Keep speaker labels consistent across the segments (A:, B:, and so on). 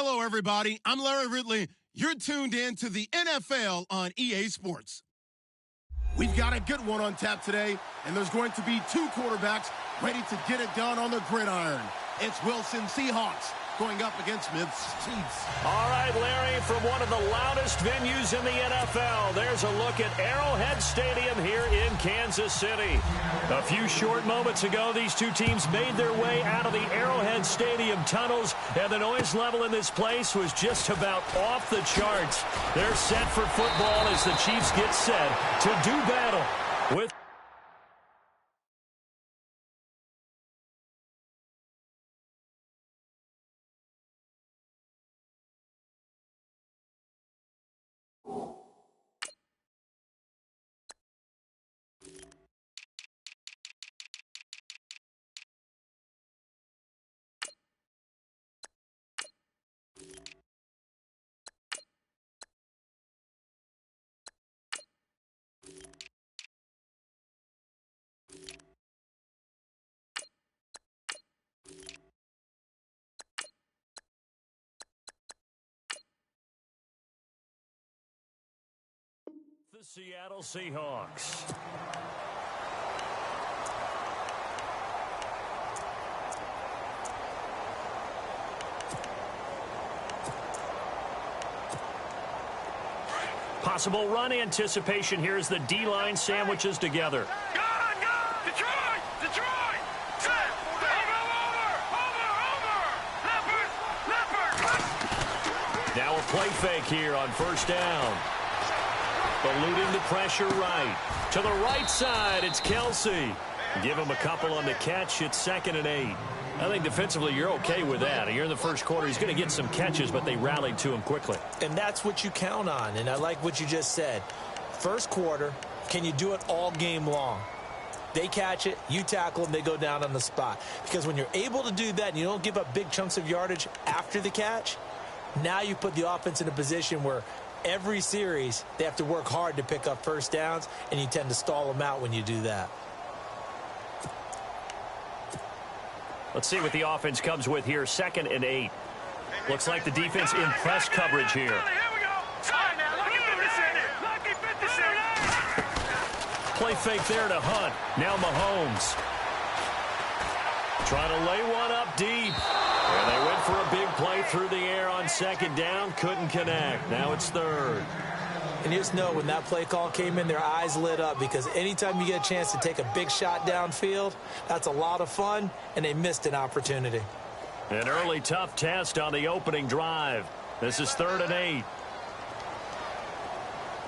A: Hello, everybody. I'm Larry Ridley. You're tuned in to the NFL on EA Sports. We've got a good one on tap today, and there's going to be two quarterbacks ready to get it done on the gridiron. It's Wilson Seahawks going up against Smith's Chiefs.
B: All right, Larry, from one of the loudest venues in the NFL, there's a look at Arrowhead Stadium here in Kansas City. A few short moments ago, these two teams made their way out of the Arrowhead Stadium tunnels, and the noise level in this place was just about off the charts. They're set for football as the Chiefs get set to do battle with the Seattle Seahawks. Possible run anticipation here as the D-line sandwiches together.
C: Go! Detroit! Detroit! Set! Leopard!
B: Now a play fake here on first down. Eluding the pressure right. To the right side, it's Kelsey. Give him a couple on the catch. It's 2nd and 8. I think defensively you're okay with that. You're in the first quarter. He's going to get some catches, but they rallied to him quickly.
D: And that's what you count on, and I like what you just said. First quarter, can you do it all game long? They catch it, you tackle them, they go down on the spot. Because when you're able to do that and you don't give up big chunks of yardage after the catch, now you put the offense in a position where every series they have to work hard to pick up first downs, and you tend to stall them out when you do that.
B: Let's see what the offense comes with here. 2nd and 8. Looks like the defense in press coverage here. Play fake there to Hunt. Now Mahomes. Trying to lay one up deep. And they went for a big play through the air on 2nd down. Couldn't connect. Now it's 3rd.
D: And you just know when that play call came in, their eyes lit up, because anytime you get a chance to take a big shot downfield, that's a lot of fun, and they missed an opportunity.
B: An early tough test on the opening drive. This is 3rd and 8.
C: Here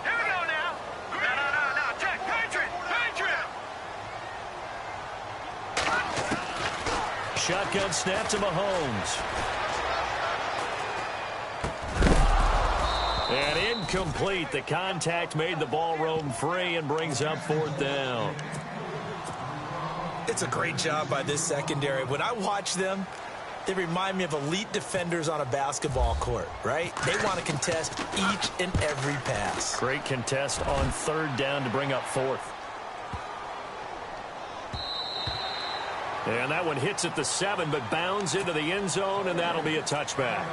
C: we go now. No. Check. Patriot.
B: Shotgun snap to Mahomes. And incomplete. The contact made the ball roam free and brings up 4th down.
D: It's a great job by this secondary. When I watch them, they remind me of elite defenders on a basketball court, right? They want to contest each and every pass.
B: Great contest on 3rd down to bring up 4th. And that one hits at the 7, but bounds into the end zone, and that'll be a touchback.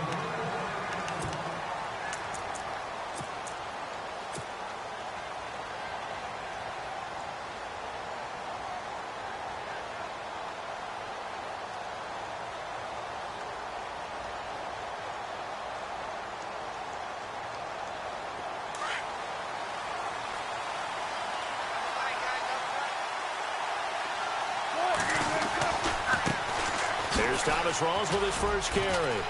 B: Thomas Rawls with his first carry.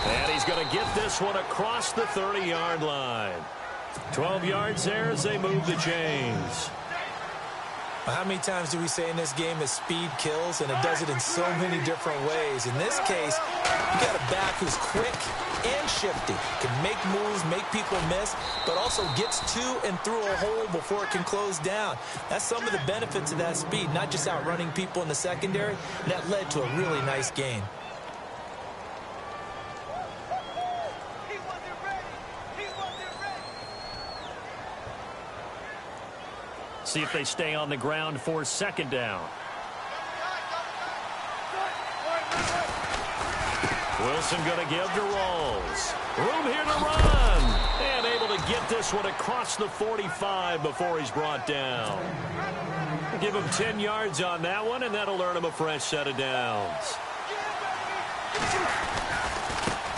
B: And he's going to get this one across the 30-yard line. 12 yards there as they move the chains.
D: How many times do we say in this game that speed kills, and it does it in so many different ways? In this case, you got a back who's quick and shifty, can make moves, make people miss, but also gets to and through a hole before it can close down. That's some of the benefits of that speed, not just outrunning people in the secondary. That led to a really nice gain.
B: See if they stay on the ground for 2nd down. Wilson going to give to Rawls. Room here to run. And able to get this one across the 45 before he's brought down. Give him 10 yards on that one, and that'll earn him a fresh set of downs.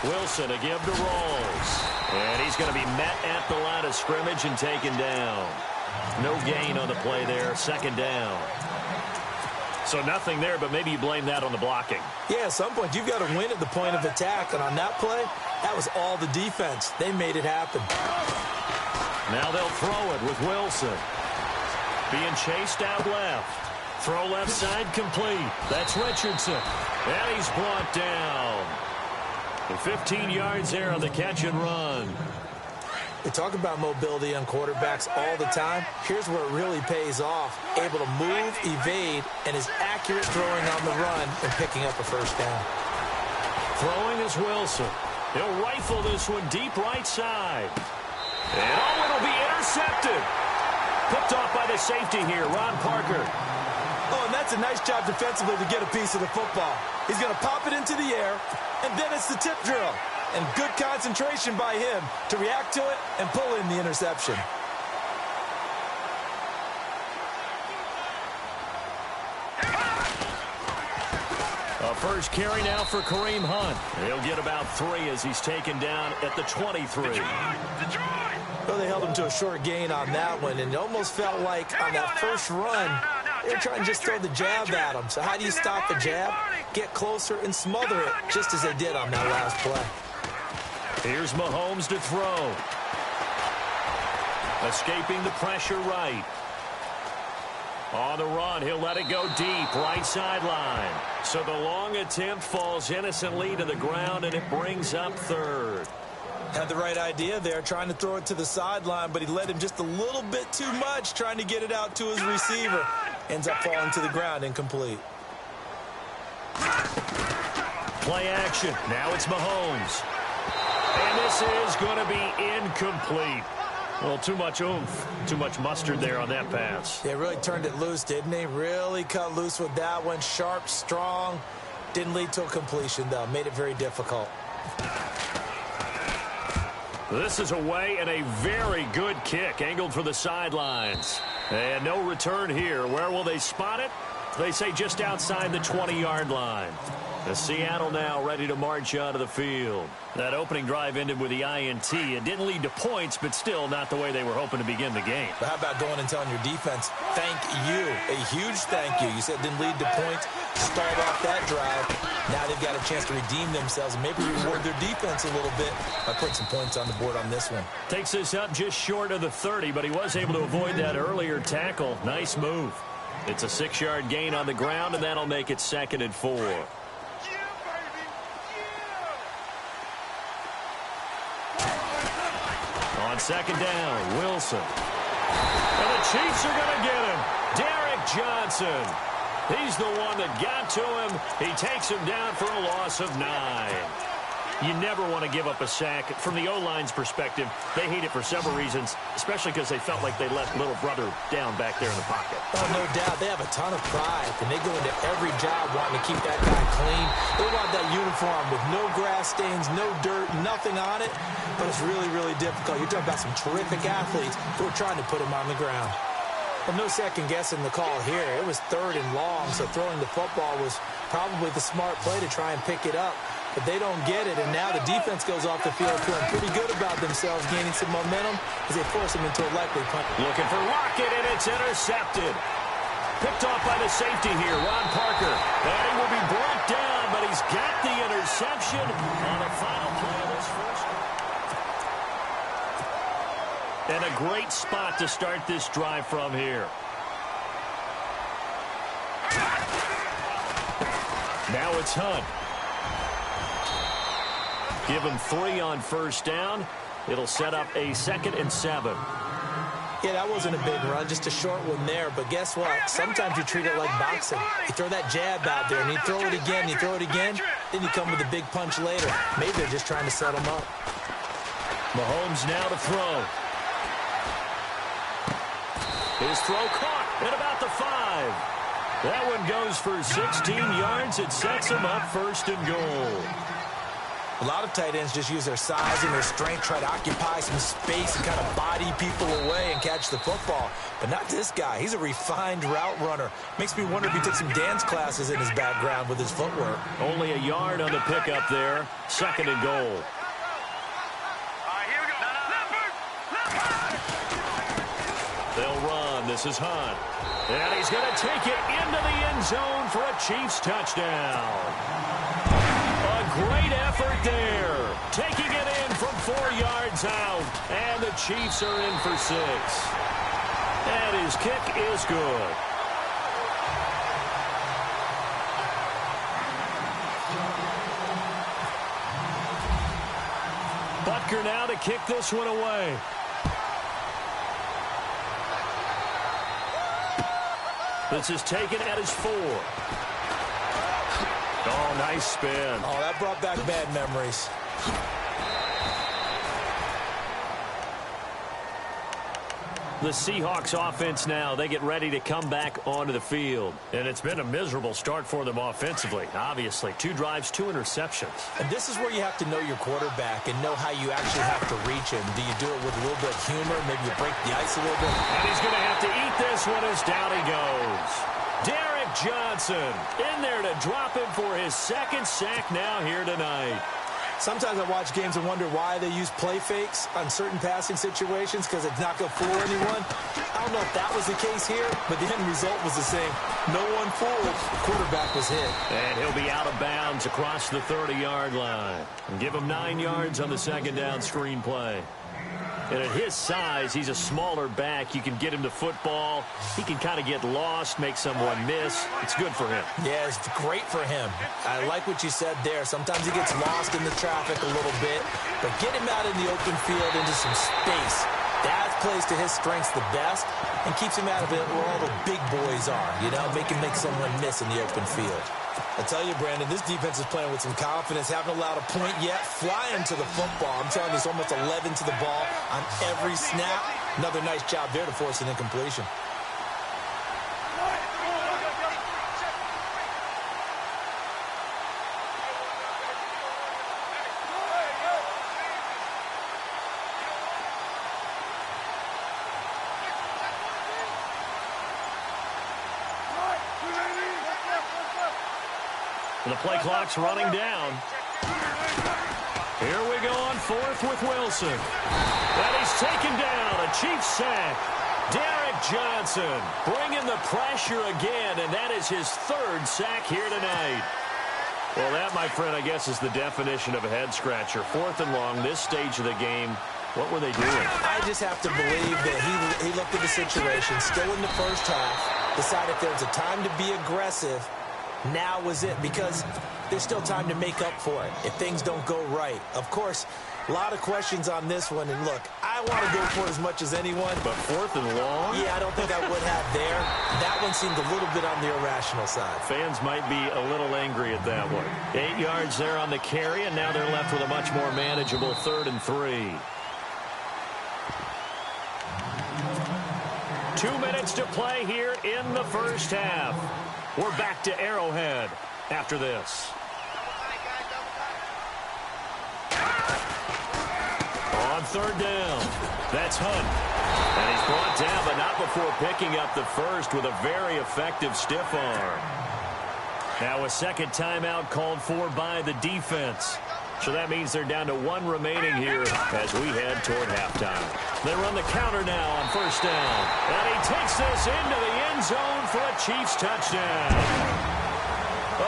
B: Wilson, a give to Rawls. And he's going to be met at the line of scrimmage and taken down. No gain on the play there. Second down. So nothing there, but maybe you blame that on the blocking.
D: Yeah, at some point, you've got to win at the point of attack. And on that play, that was all the defense. They made it happen.
B: Now they'll throw it with Wilson. Being chased out left. Throw left side complete. That's Richardson. And he's brought down. And 15 yards there on the catch and run.
D: They talk about mobility on quarterbacks all the time. Here's where it really pays off. Able to move, evade, and is accurate throwing on the run and picking up a first down.
B: Throwing is Wilson. He'll rifle this one deep right side. And it'll be intercepted. Picked off by the safety here, Ron Parker.
D: Oh, and that's a nice job defensively to get a piece of the football. He's going to pop it into the air, and then it's the tip drill. And good concentration by him to react to it and pull in the interception.
B: A first carry now for Kareem Hunt. He'll get about 3 as he's taken down at the 23.
D: Well, they held him to a short gain on that one, and it almost felt like on that first run, they were trying to just throw the jab at him. So how do you stop the jab? Get closer and smother it, just as they did on that last play.
B: Here's Mahomes to throw. Escaping the pressure right. On the run, he'll let it go deep, right sideline. So the long attempt falls innocently to the ground, and it brings up third.
D: Had the right idea there, trying to throw it to the sideline, but he led him just a little bit too much, trying to get it out to his receiver. Ends up falling to the ground, incomplete.
B: Play action. Now it's Mahomes. And this is going to be incomplete. Well, too much oomph, too much mustard there on that pass.
D: They really turned it loose, didn't they? Really cut loose with that one. Sharp, strong. Didn't lead to a completion, though. Made it very difficult.
B: This is away and a very good kick, angled for the sidelines. And no return here. Where will they spot it? They say just outside the 20-yard line. The Seattle now ready to march onto the field. That opening drive ended with the INT. It didn't lead to points, but still not the way they were hoping to begin the game.
D: But how about going and telling your defense, thank you, a huge thank you. You said it didn't lead to points, start off that drive. Now they've got a chance to redeem themselves and maybe reward their defense a little bit by putting some points on the board on this one.
B: Takes this up just short of the 30, but he was able to avoid that earlier tackle. Nice move. It's a 6-yard gain on the ground, and that'll make it 2nd and 4. On 2nd down, Wilson. And the Chiefs are going to get him. Derek Johnson. He's the one that got to him. He takes him down for a loss of 9. You never want to give up a sack. From the O-line's perspective, they hate it for several reasons, especially because they felt like they let little brother down back there in the pocket.
D: Oh, no doubt. They have a ton of pride, and they go into every job wanting to keep that guy clean. They want that uniform with no grass stains, no dirt, nothing on it, but it's really, really difficult. You're talking about some terrific athletes who are trying to put him on the ground. Well, no second guessing the call here. It was 3rd and long, so throwing the football was probably the smart play to try and pick it up. But they don't get it, and now the defense goes off the field feeling pretty good about themselves, gaining some momentum as they force him into a likely punt.
B: Looking for Lockett, and it's intercepted. Picked off by the safety here, Ron Parker. And he will be brought down, but he's got the interception on the final play of this first. And a great spot to start this drive from here. Now it's Hunt. Give him 3 on 1st down. It'll set up a 2nd and 7.
D: Yeah, that wasn't a big run, just a short one there. But guess what? Sometimes you treat it like boxing. You throw that jab out there, and you throw it again, you throw it again, then you come with a big punch later. Maybe they're just trying to set him up.
B: Mahomes now to throw. His throw caught at about the 5. That one goes for 16 yards. It sets him up 1st and goal.
D: A lot of tight ends just use their size and their strength, try to occupy some space and kind of body people away and catch the football. But not this guy. He's a refined route runner. Makes me wonder if he took some dance classes in his background with his footwork.
B: Only a yard on the pickup there. 2nd and goal. They'll run. This is Hunt. And he's going to take it into the end zone for a Chiefs touchdown. A great effort there. Taking it in from 4 yards out. And the Chiefs are in for 6. And his kick is good. Butker now to kick this one away. This is taken at his 4. Oh, nice spin.
D: Oh, that brought back bad memories.
B: The Seahawks offense now, they get ready to come back onto the field. And it's been a miserable start for them offensively, obviously. 2 drives, 2 interceptions.
D: And this is where you have to know your quarterback and know how you actually have to reach him. Do you do it with a little bit of humor? Maybe you break the ice a little bit?
B: And he's going to have to eat this one as down he goes. Derek Johnson in there to drop him for his 2nd sack now here tonight.
D: Sometimes I watch games and wonder why they use play fakes on certain passing situations because it's not going to fool anyone. I don't know if that was the case here, but the end result was the same. No one fooled. The quarterback was hit.
B: And he'll be out of bounds across the 30-yard line. And give him 9 yards on the 2nd down screen play. And at his size, he's a smaller back. You can get him to football. He can kind of get lost, make someone miss. It's good for him.
D: Yeah, it's great for him. I like what you said there. Sometimes he gets lost in the traffic a little bit, but get him out in the open field into some space. That plays to his strengths the best and keeps him out of it where all the big boys are, you know, make someone miss in the open field. I tell you, Brandon, this defense is playing with some confidence. Haven't allowed a point yet. Flying to the football. I'm telling you, it's almost 11 to the ball on every snap. Another nice job there to force an incompletion.
B: The play clock's running down. Here we go on 4th with Wilson. And he's taken down. A Chiefs sack. Derek Johnson bringing the pressure again, and that is his 3rd sack here tonight. Well, that, my friend, I guess is the definition of a head-scratcher. 4th and long, this stage of the game. What were they doing?
D: I just have to believe that he looked at the situation, still in the first half, decided if there was a time to be aggressive, now was it, because there's still time to make up for it if things don't go right. Of course, a lot of questions on this one, and look, I want to go for it as much as anyone.
B: But 4th and long?
D: Yeah, I don't think I would have there. That one seemed a little bit on the irrational side.
B: Fans might be a little angry at that one. 8 yards there on the carry, and now they're left with a much more manageable 3rd and 3. 2 minutes to play here in the first half. We're back to Arrowhead after this. On 3rd down, that's Hunt. And he's brought down, but not before picking up the first with a very effective stiff arm. Now a 2nd timeout called for by the defense. So that means they're down to 1 remaining here as we head toward halftime. They run the counter now on 1st down. And he takes this into the end zone for a Chiefs touchdown.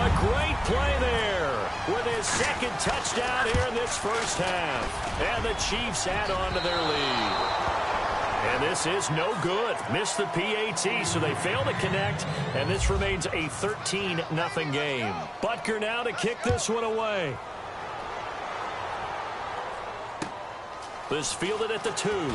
B: A great play there with his 2nd touchdown here in this first half. And the Chiefs add on to their lead. And this is no good. Missed the PAT, so they fail to connect. And this remains a 13-0 game. Butker now to kick this one away. This fielded at the 2. And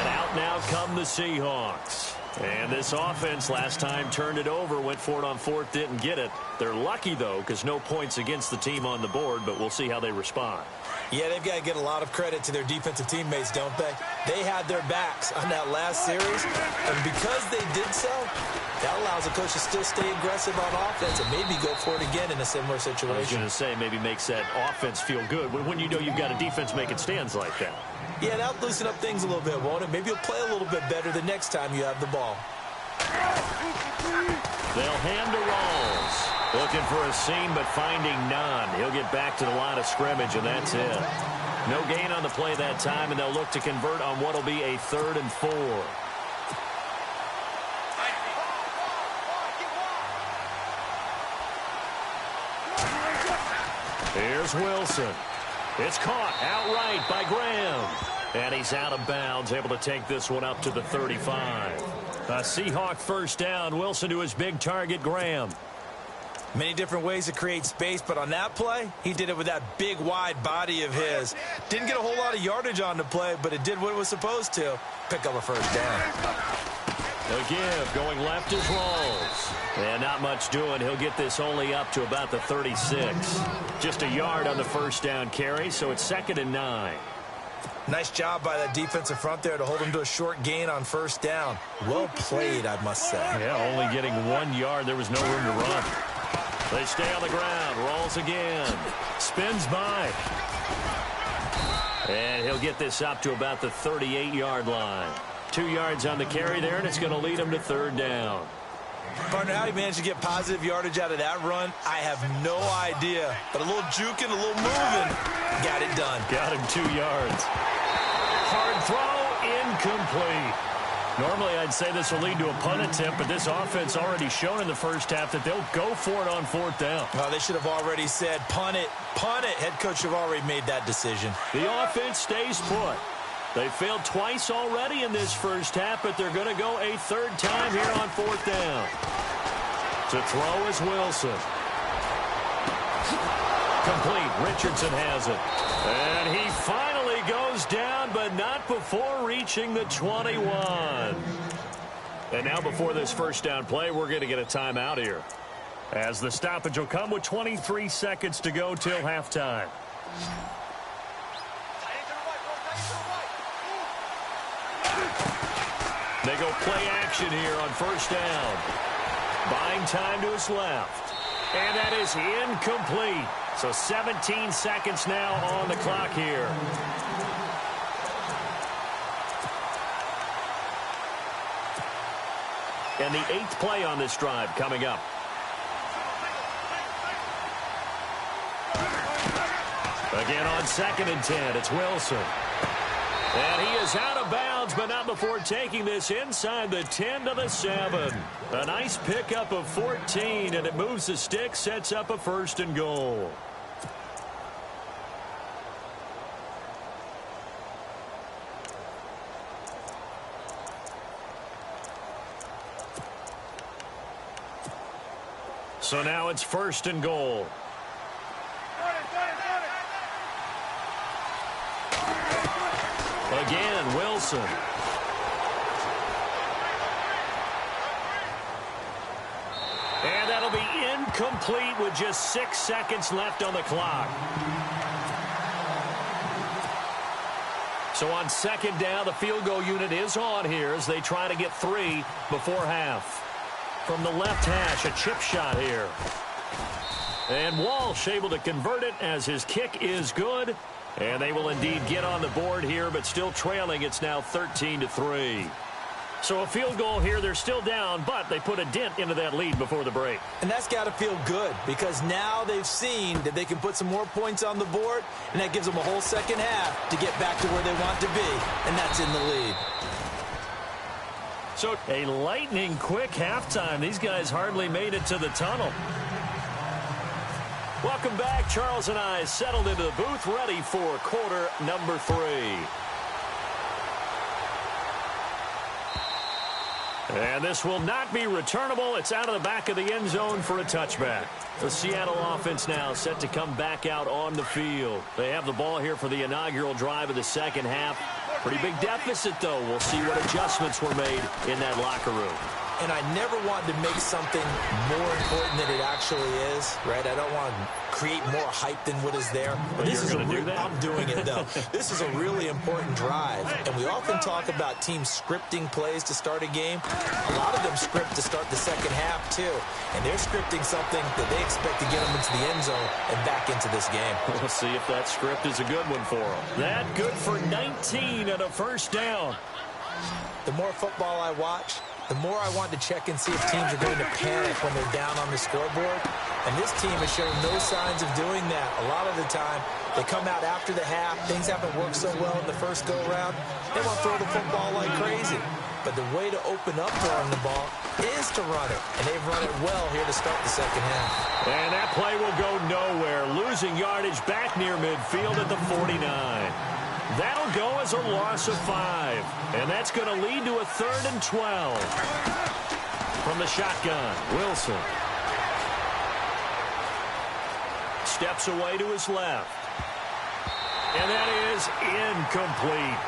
B: out now come the Seahawks. And this offense last time turned it over, went for it on 4th, didn't get it. They're lucky, though, because no points against the team on the board, but we'll see how they respond.
D: Yeah, they've got to get a lot of credit to their defensive teammates, don't they? They had their backs on that last series, and because they did so, that allows a coach to still stay aggressive on offense and maybe go for it again in a similar situation.
B: I was going to say, maybe makes that offense feel good when you know you've got a defense making stands like that.
D: Yeah, that'll loosen up things a little bit, won't it? Maybe you'll play a little bit better the next time you have the ball.
B: They'll hand to Rawls. Looking for a seam, but finding none. He'll get back to the line of scrimmage, and that's it. No gain on the play that time, and they'll look to convert on what will be a 3rd and 4. Here's Wilson. It's caught outright by Graham. And he's out of bounds, able to take this one up to the 35. A Seahawk first down. Wilson to his big target, Graham.
D: Many different ways to create space, but on that play, he did it with that big, wide body of his. Didn't get a whole lot of yardage on the play, but it did what it was supposed to. Pick up a first down.
B: The give going left is Rawls. And not much doing. He'll get this only up to about the 36. Just a yard on the first down carry, so it's 2nd and 9.
D: Nice job by that defensive front there to hold him to a short gain on first down. Well played, I must say.
B: Yeah, only getting 1 yard. There was no room to run. They stay on the ground. Rawls again. Spins by. And he'll get this up to about the 38-yard line. 2 yards on the carry there, and it's going to lead him to 3rd down.
D: Partner, how he managed to get positive yardage out of that run, I have no idea. But a little juking, a little moving, got it done.
B: Got him 2 yards. Hard throw, incomplete. Normally, I'd say this will lead to a punt attempt, but this offense already shown in the first half that they'll go for it on 4th down.
D: Well, they should have already said, punt it, punt it. Head coach should have already made that decision.
B: The offense stays put. They failed twice already in this first half, but they're going to go a 3rd time here on 4th down. To throw is Wilson. Complete. Richardson has it. And he finally goes down, but not before reaching the 21. And now before this first down play, we're going to get a timeout here, as the stoppage will come with 23 seconds to go till halftime. They go play action here on first down. Buying time to his left. And that is incomplete. So 17 seconds now on the clock here. And the 8th play on this drive coming up. Again on 2nd and 10, it's Wilson. And he is out of bounds, but not before taking this inside the 10 to the 7. A nice pickup of 14, and it moves the stick, sets up a 1st and goal. So now it's 1st and goal. Again, Wilson. And that'll be incomplete with just 6 seconds left on the clock. So on 2nd down, the field goal unit is on here as they try to get 3 before half. From the left hash, a chip shot here. And Walsh able to convert it as his kick is good. And they will indeed get on the board here, but still trailing. It's now 13-3. So a field goal here. They're still down, but they put a dent into that lead before the break.
D: And that's got to feel good because now they've seen that they can put some more points on the board, and that gives them a whole second half to get back to where they want to be, and that's in the lead.
B: So a lightning quick halftime. These guys hardly made it to the tunnel. Welcome back. Charles and I settled into the booth, ready for quarter number 3. And this will not be returnable. It's out of the back of the end zone for a touchback. The Seattle offense now set to come back out on the field. They have the ball here for the inaugural drive of the second half. Pretty big deficit, though. We'll see what adjustments were made in that locker room.
D: and I never want to make something more important than it actually is, right? I don't want to create more hype than what is there. But this is I'm doing it, though. This is a really important drive, and we often talk about teams scripting plays to start a game. A lot of them script to start the second half, too, and they're scripting something that they expect to get them into the end zone and back into this game.
B: We'll see if that script is a good one for them. That good for 19 and a first down.
D: The more football I watch, the more I want to check and see if teams are going to panic when they're down on the scoreboard. And this team has shown no signs of doing that. A lot of the time, they come out after the half. Things haven't worked so well in the first go-around. They want to throw the football like crazy. But the way to open up throwing the ball is to run it. And they've run it well here to start the second half.
B: And that play will go nowhere. Losing yardage back near midfield at the 49. That'll go as a loss of 5. And that's going to lead to a 3rd and 12. From the shotgun, Wilson. Steps away to his left. And that is incomplete.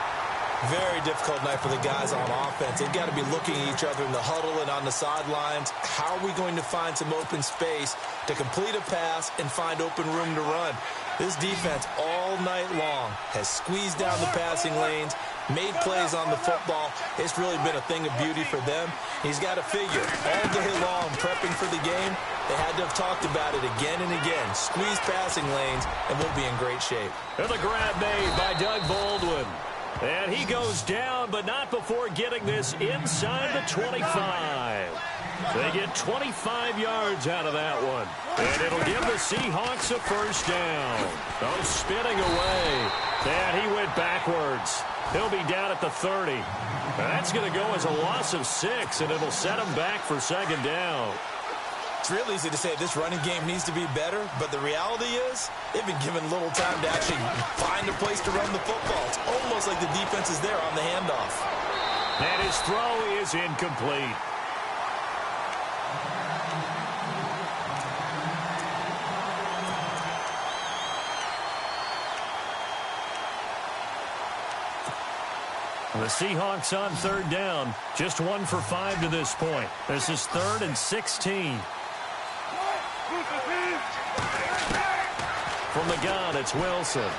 D: Very difficult night for the guys on offense. They've got to be looking at each other in the huddle and on the sidelines. How are we going to find some open space to complete a pass and find open room to run? This defense all night long has squeezed down the passing lanes, made plays on the football. It's really been a thing of beauty for them. He's got to figure all day long prepping for the game. They had to have talked about it again and again. Squeeze passing lanes, and we'll be in great shape.
B: And the grab made by Doug Baldwin. And he goes down, but not before getting this inside the 25. They get 25 yards out of that one. And it'll give the Seahawks a first down. Oh, spinning away. And he went backwards. He'll be down at the 30. That's going to go as a loss of 6, and it'll set him back for second down.
D: It's real easy to say this running game needs to be better, but the reality is they've been given little time to actually find a place to run the football. It's almost like the defense is there on the handoff.
B: And his throw is incomplete. The Seahawks on 3rd down, just 1 for 5 to this point. This is 3rd and 16. From the gun, it's Wilson.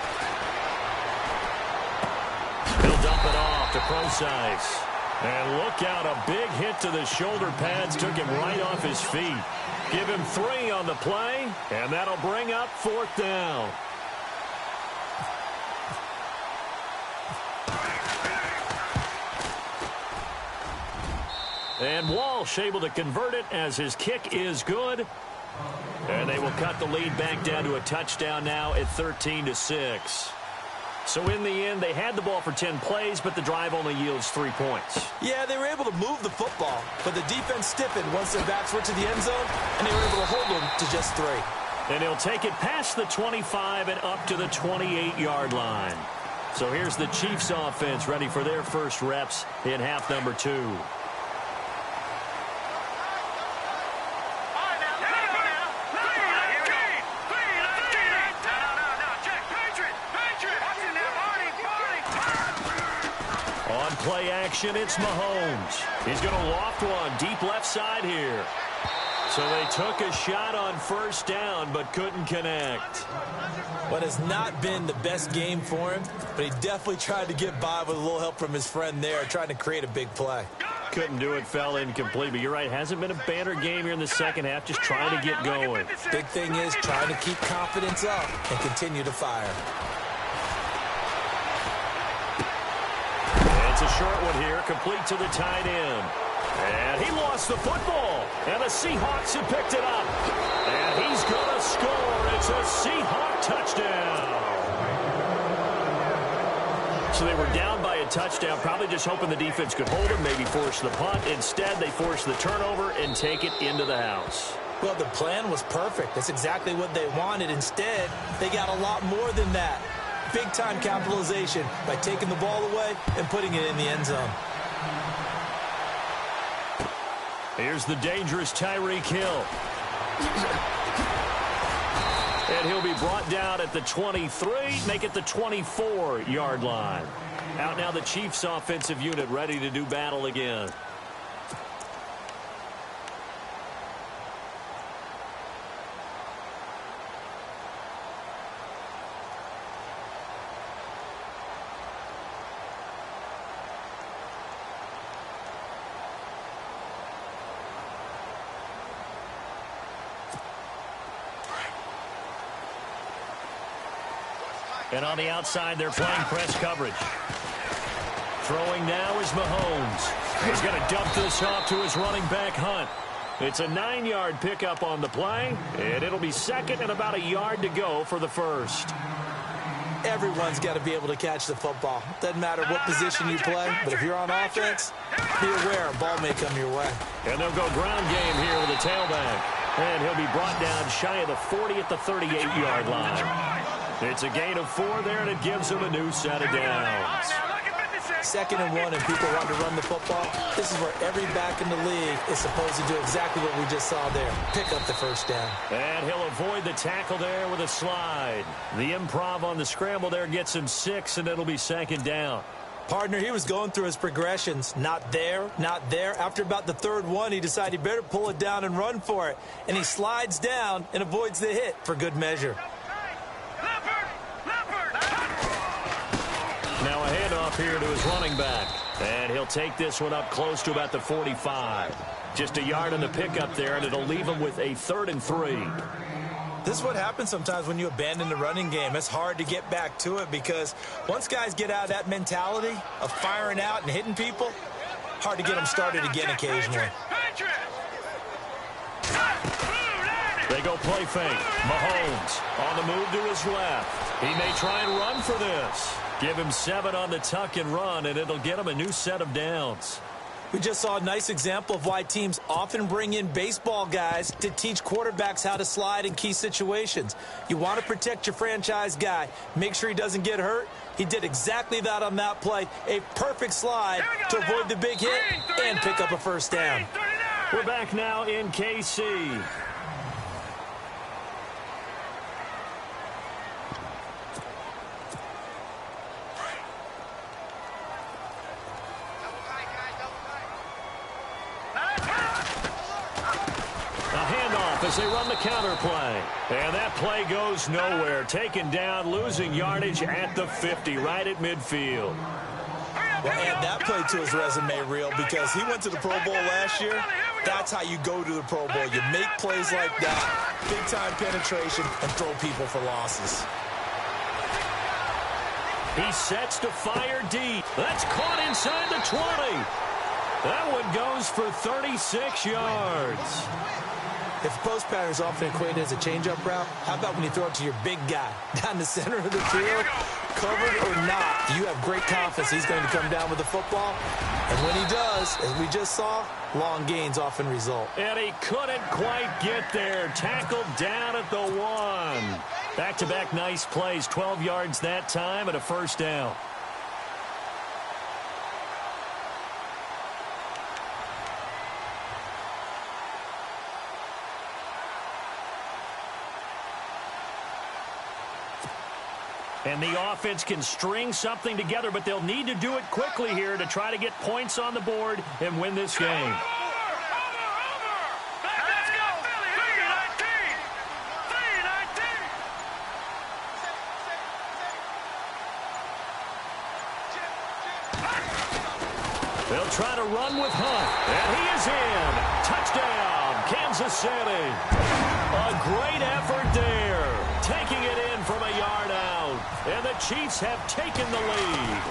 B: He'll dump it off to Procise. And look out, a big hit to the shoulder pads took him right off his feet. Give him 3 on the play, and that'll bring up 4th down. And Walsh able to convert it as his kick is good. And they will cut the lead back down to a touchdown now at 13-6. So in the end, they had the ball for 10 plays, but the drive only yields 3 points.
D: Yeah, they were able to move the football, but the defense stiffened once their backs were to the end zone, and they were able to hold them to just 3.
B: And he'll take it past the 25 and up to the 28-yard line. So here's the Chiefs offense ready for their first reps in half number 2. Play action, it's Mahomes. He's going to loft one deep left side here. So they took a shot on 1st down, but couldn't connect.
D: What has not been the best game for him, but he definitely tried to get by with a little help from his friend there, trying to create a big play.
B: Couldn't do it, fell incomplete, but you're right, hasn't been a banner game here in the second half, just trying to get going.
D: Big thing is trying to keep confidence up and continue to fire.
B: It's a short one here, complete to the tight end. And he lost the football, and the Seahawks have picked it up. And he's going to score. It's a Seahawk touchdown. So they were down by a touchdown, probably just hoping the defense could hold them, maybe force the punt. Instead, they force the turnover and take it into the house.
D: Well, the plan was perfect. That's exactly what they wanted. Instead, they got a lot more than that. Big-time capitalization by taking the ball away and putting it in the end zone.
B: Here's the dangerous Tyreek Hill. And he'll be brought down at the 23, make it the 24-yard line. Out now the Chiefs offensive unit ready to do battle again. And on the outside, they're playing press coverage. Throwing now is Mahomes. He's going to dump this off to his running back, Hunt. It's a 9-yard pickup on the play, and it'll be second and about a yard to go for the first.
D: Everyone's got to be able to catch the football. Doesn't matter what position you play, but if you're on offense, be aware a ball may come your way.
B: And they'll go ground game here with a tailback. And he'll be brought down shy of the 40 at the 38-yard line. It's a gain of 4 there, and it gives him a new set of downs.
D: 2nd and 1, and people want to run the football. This is where every back in the league is supposed to do exactly what we just saw there. Pick up the first down.
B: And he'll avoid the tackle there with a slide. The improv on the scramble there gets him 6, and it'll be 2nd down.
D: Partner, he was going through his progressions. Not there, not there. After about the 3rd one, he decided he better pull it down and run for it. And he slides down and avoids the hit for good measure.
B: Now a handoff here to his running back. And he'll take this one up close to about the 45. Just a yard on the pickup there, and it'll leave him with a 3rd and 3.
D: This is what happens sometimes when you abandon the running game. It's hard to get back to it because once guys get out of that mentality of firing out and hitting people, hard to get them started again occasionally.
B: They go play fake. Mahomes on the move to his left. He may try and run for this. Give him 7 on the tuck and run, and it'll get him a new set of downs.
D: We just saw a nice example of why teams often bring in baseball guys to teach quarterbacks how to slide in key situations. You want to protect your franchise guy. Make sure he doesn't get hurt. He did exactly that on that play. A perfect slide to avoid the big hit and pick up a first down.
B: We're back now in KC. As they run the counter play. And that play goes nowhere. Taken down, losing yardage at the 50, right at midfield.
D: Well, add that play to his resume reel because he went to the Pro Bowl last year. That's how you go to the Pro Bowl. You make plays like that, big-time penetration, and throw people for losses.
B: He sets to fire deep. That's caught inside the 20. That one goes for 36 yards.
D: If post pattern is often equated as a change-up route, how about when you throw it to your big guy down the center of the field? Covered or not, you have great confidence he's going to come down with the football. And when he does, as we just saw, long gains often result.
B: And he couldn't quite get there. Tackled down at the 1. Back-to-back nice plays, 12 yards that time and a first down. And the offense can string something together, but they'll need to do it quickly here to try to get points on the board and win this game. They'll try to run with Hunt, and he is in. Touchdown, Kansas City. A great effort there, taking it in from a yard out, and the Chiefs have taken the lead.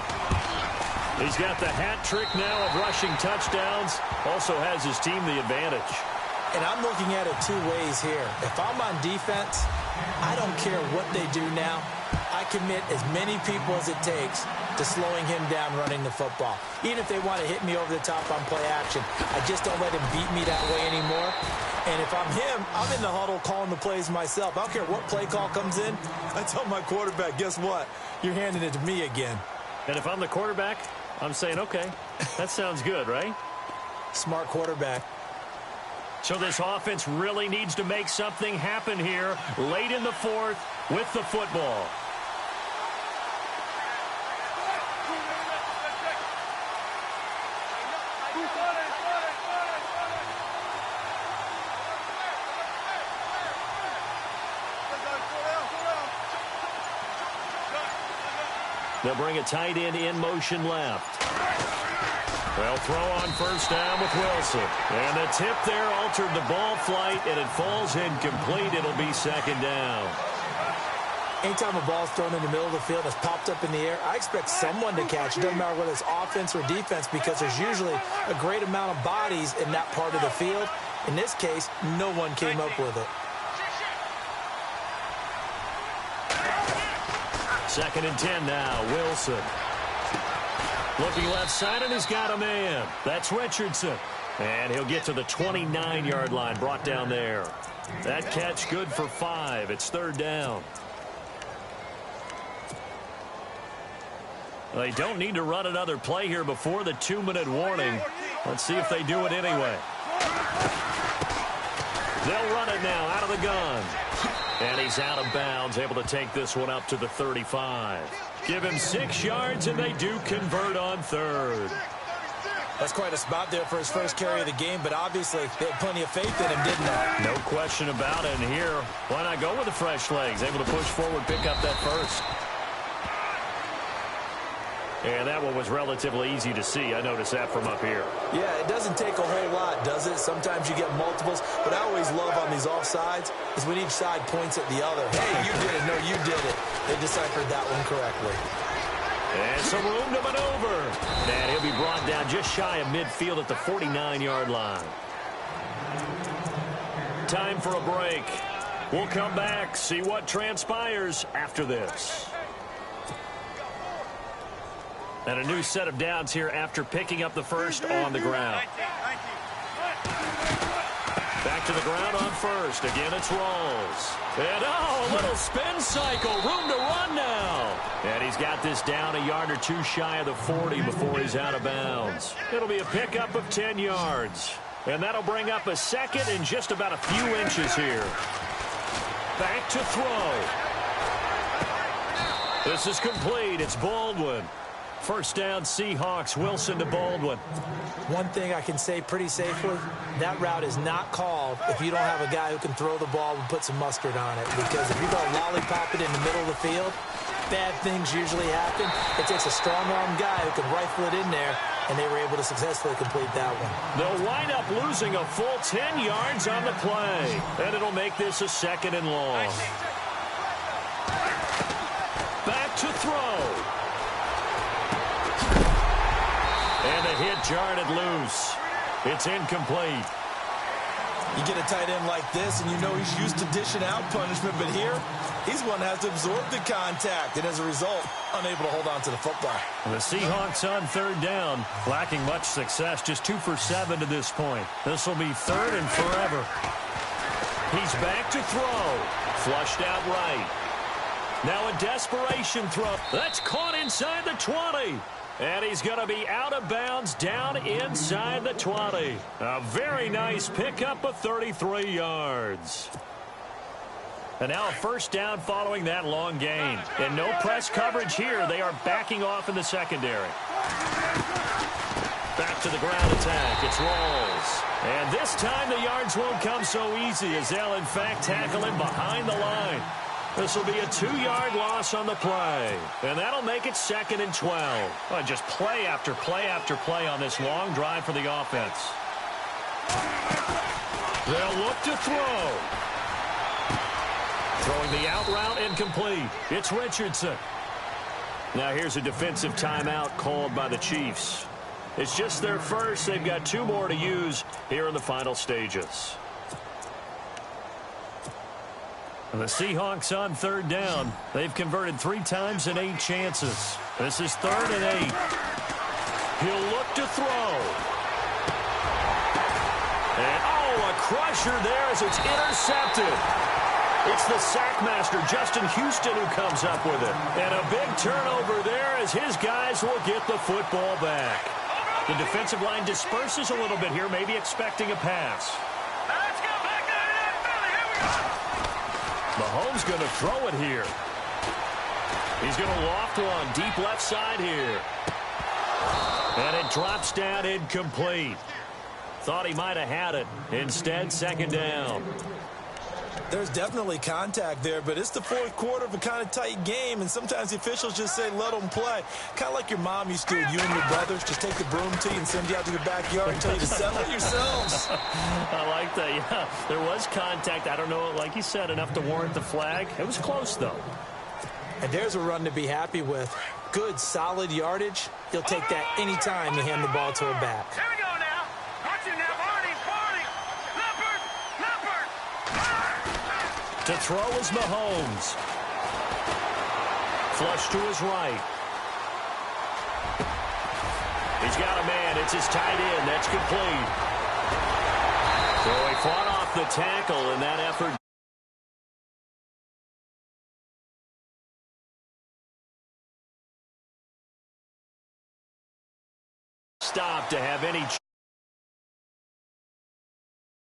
B: He's got the hat trick now of rushing touchdowns, also has his team the advantage.
D: And I'm looking at it 2 ways here. If I'm on defense, I don't care what they do now. I commit as many people as it takes to slowing him down running the football. Even if they want to hit me over the top on play action, I just don't let him beat me that way anymore. And if I'm him, I'm in the huddle calling the plays myself. I don't care what play call comes in. I tell my quarterback, guess what? You're handing it to me again.
B: And if I'm the quarterback, I'm saying, okay, that sounds good, right?
D: Smart quarterback.
B: So this offense really needs to make something happen here late in the 4th with the football. They'll bring a tight end in motion left. They'll throw on first down with Wilson. And the tip there altered the ball flight, and it falls incomplete. It'll be second down.
D: Anytime a ball's thrown in the middle of the field and it's popped up in the air, I expect someone to catch it. Doesn't matter whether it's offense or defense, because there's usually a great amount of bodies in that part of the field. In this case, no one came up with it.
B: 2nd and 10 now. Wilson. Looking left side, and he's got a man. That's Richardson. And he'll get to the 29-yard line, brought down there. That catch good for 5. It's 3rd down. They don't need to run another play here before the 2-minute warning. Let's see if they do it anyway. They'll run it now out of the gun. And he's out of bounds, able to take this one up to the 35. Give him 6 yards, and they do convert on 3rd.
D: That's quite a spot there for his first carry of the game, but obviously they had plenty of faith in him, didn't they?
B: No question about it. And here, why not go with the fresh legs? Able to push forward, pick up that first. And that one was relatively easy to see. I noticed that from up here.
D: Yeah, it doesn't take a whole lot, does it? Sometimes you get multiples. But I always love on these offsides is when each side points at the other. Hey, you did it. No, you did it. They deciphered that one correctly.
B: And some room to maneuver. And he'll be brought down just shy of midfield at the 49-yard line. Time for a break. We'll come back, see what transpires after this. And a new set of downs here after picking up the first on the ground. Back to the ground on first. Again, it's Rawls. And, a little spin cycle. Room to run now. And he's got this down a yard or two shy of the 40 before he's out of bounds. It'll be a pickup of 10 yards. And that'll bring up a second in just about a few inches here. Back to throw. This is complete. It's Baldwin. First down, Seahawks. Wilson to Baldwin.
D: One thing I can say pretty safely, that route is not called if you don't have a guy who can throw the ball and put some mustard on it. Because if you're going to lollipop it in the middle of the field, bad things usually happen. It takes a strong-arm guy who can rifle it in there, and they were able to successfully complete that one.
B: They'll wind up losing a full 10 yards on the play. And it'll make this a 2nd and long. Back to throw. And the hit jarred it loose. It's incomplete.
D: You get a tight end like this, and you know he's used to dishing out punishment, but here, he's one that has to absorb the contact, and as a result, unable to hold on to the football.
B: The Seahawks on 3rd down, lacking much success, just 2 for 7 to this point. This will be 3rd and forever. He's back to throw. Flushed out right. Now a desperation throw. That's caught inside the 20. And he's going to be out of bounds down inside the 20. A very nice pickup of 33 yards. And now a first down following that long gain. And no press coverage here. They are backing off in the secondary. Back to the ground attack. It's Rawls. And this time the yards won't come so easy as they'll in fact tackle him behind the line. This will be a 2-yard loss on the play. And that'll make it 2nd and 12. Well, just play after play after play on this long drive for the offense. They'll look to throw. Throwing the out route incomplete. It's Richardson. Now here's a defensive timeout called by the Chiefs. It's just their first. They've got 2 more to use here in the final stages. And the Seahawks on 3rd down. They've converted 3 times in 8 chances. This is 3rd and 8. He'll look to throw. And, a crusher there as it's intercepted. It's the sackmaster, Justin Houston, who comes up with it. And a big turnover there as his guys will get the football back. The defensive line disperses a little bit here, maybe expecting a pass.
C: Let's go back there. Here we go.
B: Mahomes going to throw it here. He's going to loft one deep left side here. And it drops down incomplete. Thought he might have had it. Instead, 2nd down.
D: There's definitely contact there, but it's the 4th quarter of a kind of tight game, and sometimes the officials just say, let them play. Kind of like your mom used to, you and your brothers, just take the broom to you and send you out to your backyard and tell you to settle it yourselves.
B: I like that, yeah. There was contact. I don't know, like you said, enough to warrant the flag. It was close, though.
D: And there's a run to be happy with. Good, solid yardage. He'll take that anytime you hand the ball to a back.
C: Here we go now. Watch it now, Barney. Leopard.
B: To throw is Mahomes. Flush to his right. He's got a man. It's his tight end. That's complete. So he fought off the tackle in that effort. Stop to have any